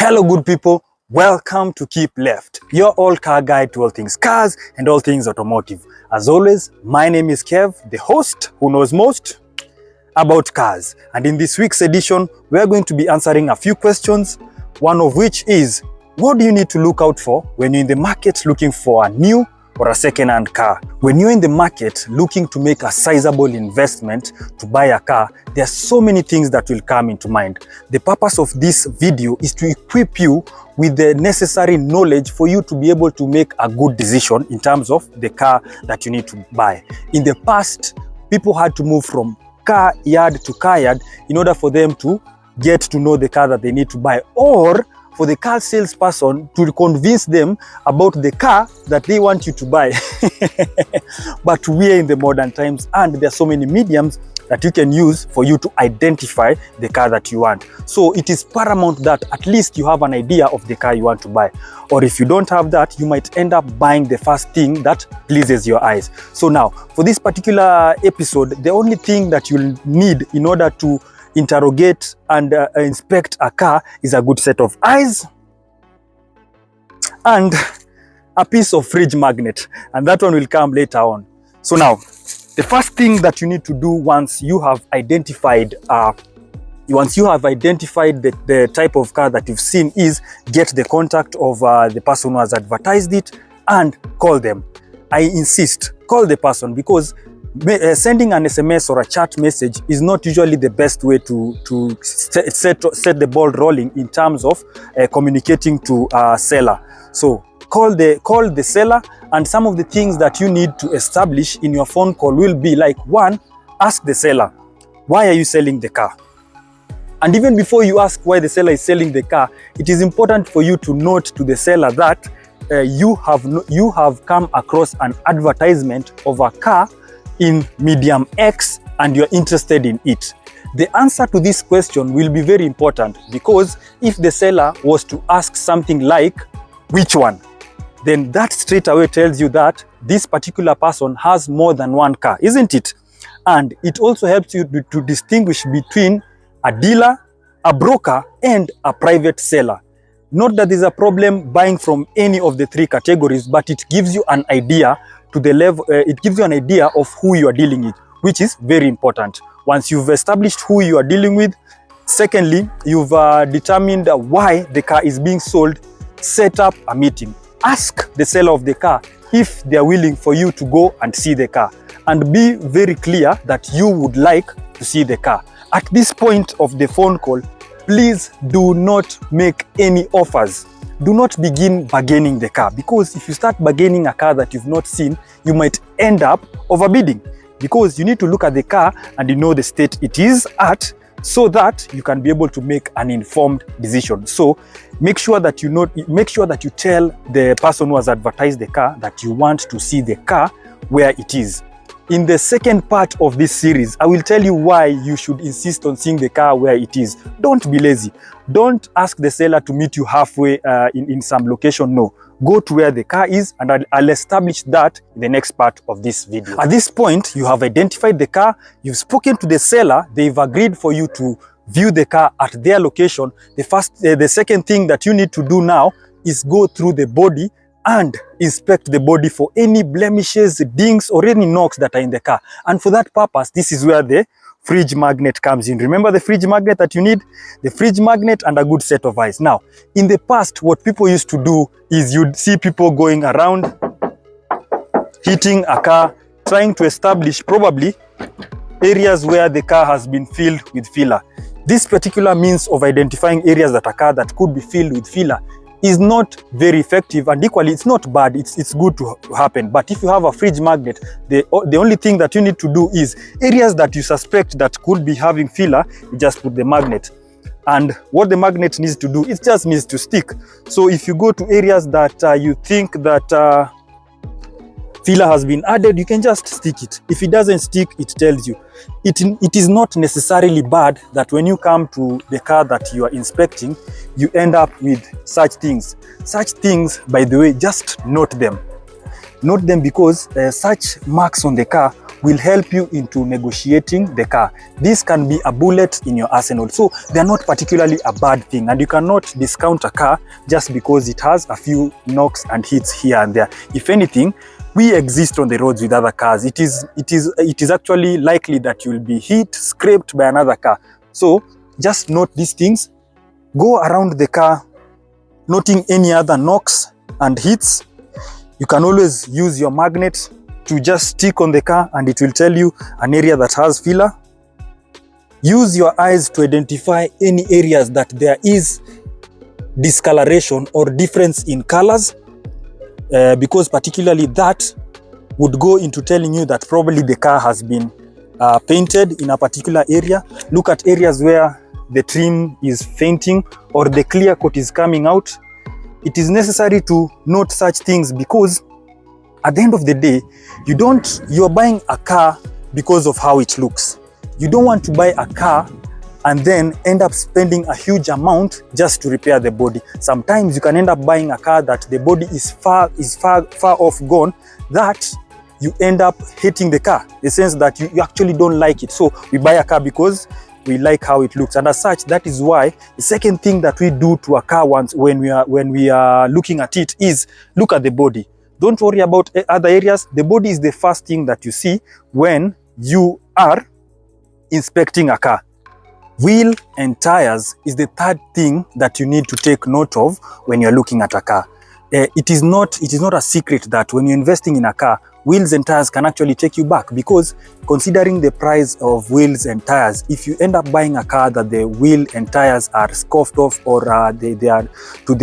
Hello good people, welcome to Keep Left, your all car guide to all things cars and all things automotive. As always, my name is Kev, the host who knows most about cars. And in this week's edition, we are going to be answering a few questions, one of which is, what do you need to look out for when you're in the market looking for a new or a second-hand car? When you're in the market looking to make a sizable investment to buy a car, there are so many things that will come into mind. The purpose of this video is to equip you with the necessary knowledge for you to be able to make a good decision in terms of the car that you need to buy. In the past, people had to move from car yard to car yard in order for them to get to know the car that they need to buy, or for the car salesperson to convince them about the car that they want you to buy. But we are in the modern times and there are so many mediums that you can use for you to identify the car that you want. So it is paramount that at least you have an idea of the car you want to buy. Or if you don't have that, you might end up buying the first thing that pleases your eyes. So now, for this particular episode, the only thing that you'll need in order to interrogate and inspect a car is a good set of eyes and a piece of fridge magnet, and that one will come later on. So now, the first thing that you need to do once you have identified the type of car that you've seen is get the contact of the person who has advertised it and call them. I insist, call the person, because sending an SMS or a chat message is not usually the best way to set the ball rolling in terms of communicating to a seller. So call the seller, and some of the things that you need to establish in your phone call will be like, one, ask the seller, why are you selling the car? And even before you ask why the seller is selling the car, it is important for you to note to the seller that you have come across an advertisement of a car in medium X and you're interested in it. The answer to this question will be very important, because if the seller was to ask something like, which one? Then that straight away tells you that this particular person has more than one car, isn't it? And it also helps you to distinguish between a dealer, a broker, and a private seller. Not that there's a problem buying from any of the three categories, but it gives you an idea to the level, it gives you an idea of who you are dealing with, which is very important. Once you've established who you are dealing with, secondly, you've determined why the car is being sold, set up a meeting. Ask the seller of the car if they are willing for you to go and see the car, and be very clear that you would like to see the car. At this point of the phone call, please do not make any offers. Do not begin bargaining the car, because if you start bargaining a car that you've not seen, you might end up overbidding, because you need to look at the car and you know the state it is at, so that you can be able to make an informed decision. So make sure that you tell the person who has advertised the car that you want to see the car where it is. In the second part of this series, I will tell you why you should insist on seeing the car where it is. Don't be lazy. Don't ask the seller to meet you halfway in some location. No. Go to where the car is, and I'll establish that in the next part of this video. At this point, you have identified the car, you've spoken to the seller, they've agreed for you to view the car at their location. The second thing that you need to do now is go through the body and inspect the body for any blemishes, dings, or any knocks that are in the car. And for that purpose, this is where the fridge magnet comes in. Remember the fridge magnet that you need? The fridge magnet and a good set of eyes. Now, in the past, what people used to do is you'd see people going around, hitting a car, trying to establish probably areas where the car has been filled with filler. This particular means of identifying areas that a car that could be filled with filler is not very effective, and equally it's not bad, it's good to happen. But if you have a fridge magnet, the only thing that you need to do is areas that you suspect that could be having filler, you just put the magnet. And what the magnet needs to do, it just needs to stick. So if you go to areas that you think that filler has been added, you can just stick it. If it doesn't stick, it tells you. It is not necessarily bad that when you come to the car that you are inspecting, you end up with such things. Such things, by the way, just note them. Note them, because such marks on the car will help you into negotiating the car. This can be a bullet in your arsenal. So they are not particularly a bad thing, and you cannot discount a car just because it has a few knocks and hits here and there. If anything, we exist on the roads with other cars. It is actually likely that you will be hit, scraped by another car. So just note these things. Go around the car, noting any other knocks and hits. You can always use your magnet to just stick on the car and it will tell you an area that has filler. Use your eyes to identify any areas that there is discoloration or difference in colors, because particularly that would go into telling you that probably the car has been painted in a particular area. Look at areas where the trim is fainting or the clear coat is coming out. It is necessary to note such things because at the end of the day, you're buying a car because of how it looks. You don't want to buy a car and then end up spending a huge amount just to repair the body. Sometimes you can end up buying a car that the body is far off gone, that you end up hating the car, in the sense that you actually don't like it. So we buy a car because we like how it looks, and as such, that is why the second thing that we do to a car once when we are looking at it is look at the body. Don't worry about other areas. The body is the first thing that you see when you are inspecting a car. Wheel and tires is the third thing that you need to take note of when you're looking at a car. It is not a secret that when you're investing in a car, wheels and tires can actually take you back, because considering the price of wheels and tires, if you end up buying a car that the wheel and tires are scoffed off or they are on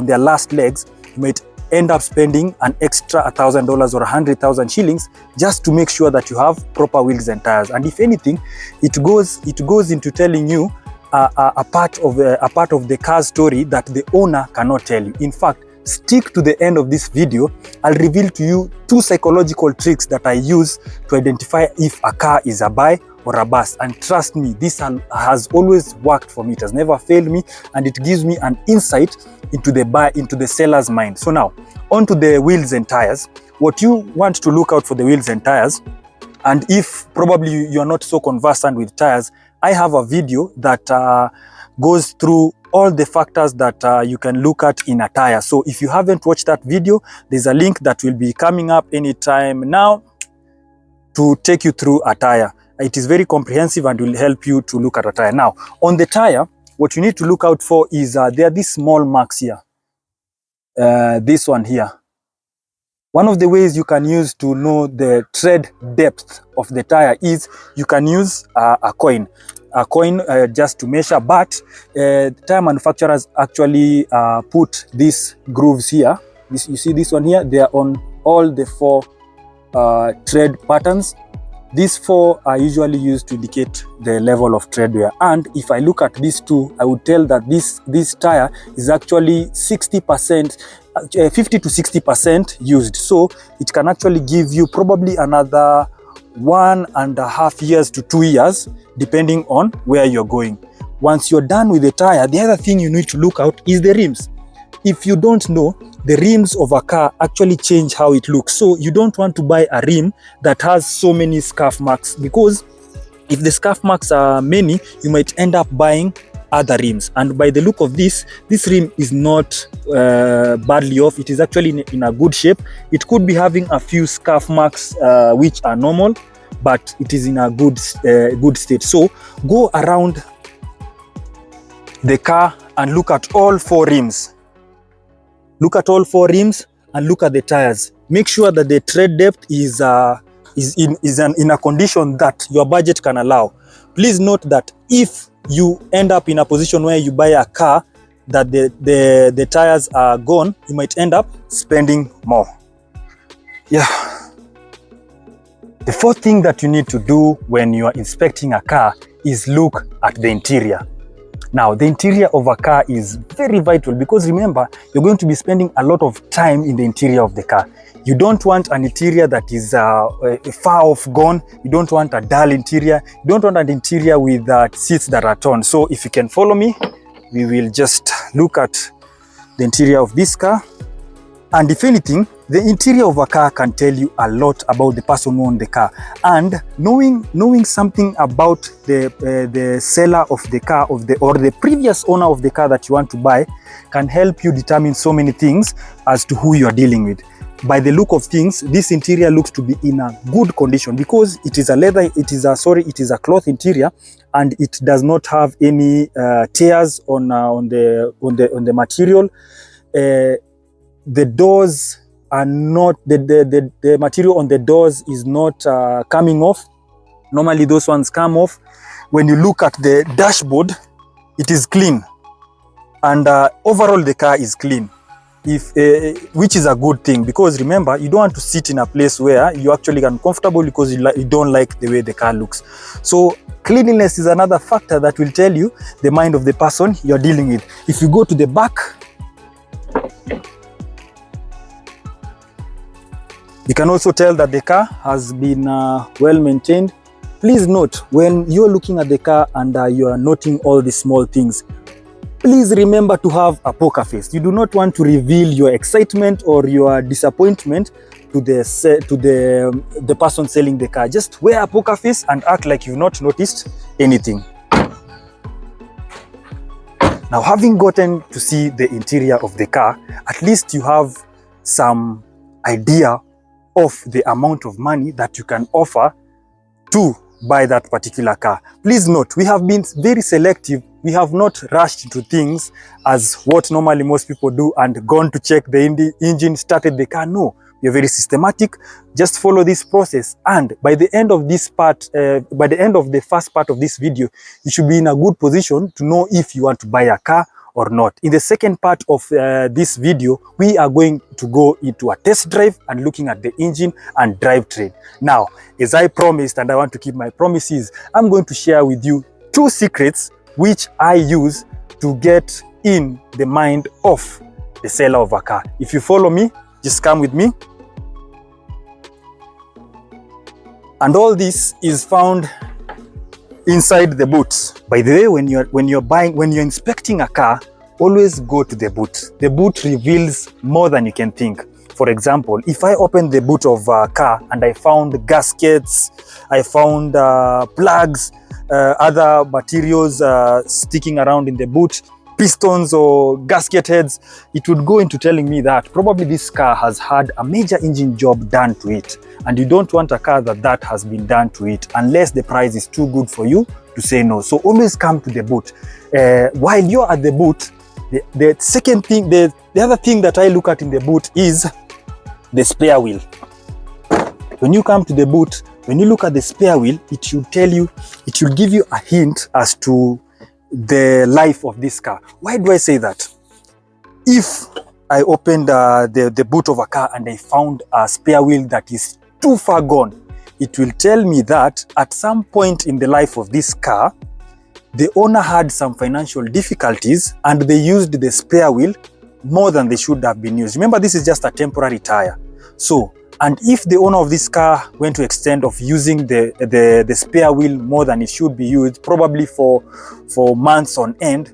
their last legs, you might end up spending an extra $1,000 or 100,000 shillings just to make sure that you have proper wheels and tires. And if anything, it goes into telling you a part of the car story that the owner cannot tell you. In fact, stick to the end of this video. I'll reveal to you 2 psychological tricks that I use to identify if a car is a buy or a bust. And trust me, this has always worked for me. It has never failed me, and it gives me an insight into the seller's mind. So now, on to the wheels and tires. What you want to look out for the wheels and tires, and if probably you are not so conversant with tires, I have a video that goes through all the factors that you can look at in a tire. So if you haven't watched that video, there's a link that will be coming up anytime now to take you through a tire. It is very comprehensive and will help you to look at a tire. Now, on the tire, what you need to look out for is there are these small marks here. This one here. One of the ways you can use to know the tread depth of the tire is you can use a coin just to measure, but tire manufacturers actually put these grooves here. You see this one here, they are on all the 4 tread patterns. These 4 are usually used to indicate the level of tread wear, and if I look at these 2, I would tell that this tire is actually 60%, 50 to 60% used. So it can actually give you probably another 1.5 years to 2 years, depending on where you're going. Once you're done with the tire, the other thing you need to look out is the rims. If you don't know, the rims of a car actually change how it looks. So you don't want to buy a rim that has so many scuff marks, because if the scuff marks are many, you might end up buying other rims. And by the look of this rim is not badly off. It is actually in a good shape. It could be having a few scuff marks which are normal, but it is in a good state. So go around the car and look at all 4 rims. Look at all 4 rims and look at the tires. Make sure that the tread depth is in a condition that your budget can allow. Please note that if you end up in a position where you buy a car that the tires are gone, you might end up spending more. Yeah. The 4th thing that you need to do when you are inspecting a car is look at the interior. Now, the interior of a car is very vital, because remember, you're going to be spending a lot of time in the interior of the car. You don't want an interior that is far off gone. You don't want a dull interior. You don't want an interior with seats that are torn. So if you can follow me, we will just look at the interior of this car. And if anything, the interior of a car can tell you a lot about the person who owned the car. And knowing something about the seller of the car or the previous owner of the car that you want to buy can help you determine so many things as to who you are dealing with. By the look of things, this interior looks to be in a good condition because it is a cloth interior, and it does not have any tears on the material. The doors are not, the material on the doors is not coming off. Normally those ones come off. When you look at the dashboard, it is clean, and overall the car is clean, which is a good thing, because remember, you don't want to sit in a place where you actually get uncomfortable because you don't like the way the car looks. So cleanliness is another factor that will tell you the mind of the person you're dealing with. If you go to the back, you can also tell that the car has been well maintained. Please note, when you're looking at the car and you are noting all the small things, please remember to have a poker face. You do not want to reveal your excitement or your disappointment to the person selling the car. Just wear a poker face and act like you've not noticed anything. Now, having gotten to see the interior of the car, at least you have some idea of the amount of money that you can offer to buy that particular car. Please note, we have been very selective. We have not rushed into things as what normally most people do and gone to check the engine, started the car. No, we are very systematic. Just follow this process, and by the end of this part, by the end of the first part of this video, you should be in a good position to know if you want to buy a car or not. In the second part of this video, we are going to go into a test drive and looking at the engine and drivetrain. Now, as I promised, and I want to keep my promises, I'm going to share with you 2 secrets which I use to get in the mind of the seller of a car. If you follow me, just come with me. And all this is found inside the boot. By the way, when you're inspecting a car, always go to the boot. The boot reveals more than you can think. For example, if I open the boot of a car and I found gaskets, I found plugs, other materials sticking around in the boot, pistons or gasket heads, it would go into telling me that probably this car has had a major engine job done to it. And you don't want a car that has been done to it unless the price is too good for you to say no. So always come to the boot. While you're at the boot, the second thing, the other thing that I look at in the boot is the spare wheel. When you come to the boot, when you look at the spare wheel, it should give you a hint as to the life of this car. Why do I say that? If I opened the boot of a car and I found a spare wheel that is too far gone, it will tell me that at some point in the life of this car, the owner had some financial difficulties and they used the spare wheel more than they should have been used. Remember, this is just a temporary tire. So, and if the owner of this car went to extent of using the spare wheel more than it should be used, probably for months on end,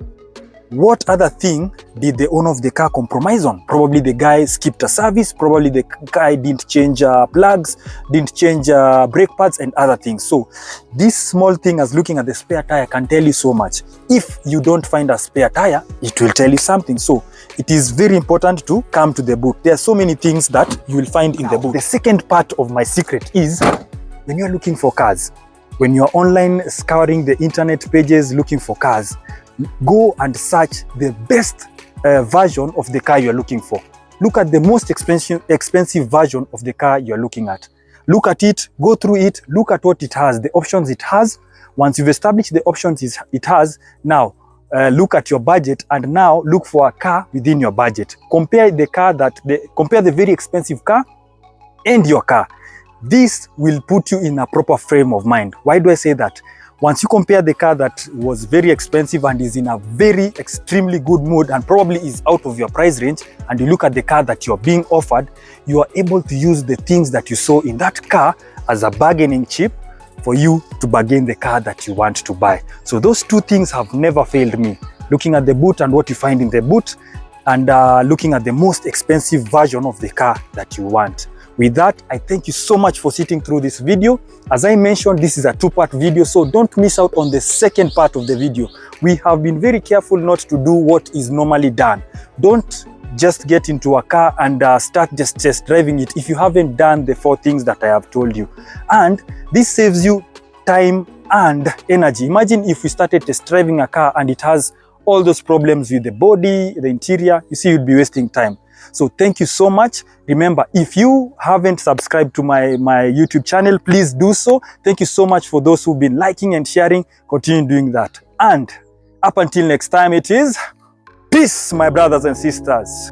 what other thing did the owner of the car compromise on? Probably the guy skipped a service, probably the guy didn't change plugs, didn't change brake pads and other things. So this small thing as looking at the spare tire can tell you so much. If you don't find a spare tire, it will tell you something. So it is very important to come to the boot. There are so many things that you will find in the boot. The second part of my secret is when you're looking for cars, when you're online scouring the internet pages looking for cars, go and search the best version of the car you're looking for. Look at the most expensive version of the car you're looking at. Look at it, go through it, look at what it has, the options it has. Once you've established the options it has, now look at your budget and now look for a car within your budget. Compare the very expensive car and your car. This will put you in a proper frame of mind. Why do I say that? Once you compare the car that was very expensive and is in a very extremely good mood and probably is out of your price range, and you look at the car that you're being offered, you are able to use the things that you saw in that car as a bargaining chip for you to bargain the car that you want to buy. So those 2 things have never failed me. Looking at the boot and what you find in the boot, and looking at the most expensive version of the car that you want. With that, I thank you so much for sitting through this video. As I mentioned, this is a two-part video, so don't miss out on the second part of the video. We have been very careful not to do what is normally done. Don't just get into a car and start just test driving it if you haven't done the 4 things that I have told you. And this saves you time and energy. Imagine if we started test driving a car and it has all those problems with the body, the interior. You see, you'd be wasting time. So thank you so much. Remember, if you haven't subscribed to my YouTube channel, please do so. Thank you so much for those who've been liking and sharing. Continue doing that. And up until next time, it is peace, my brothers and sisters.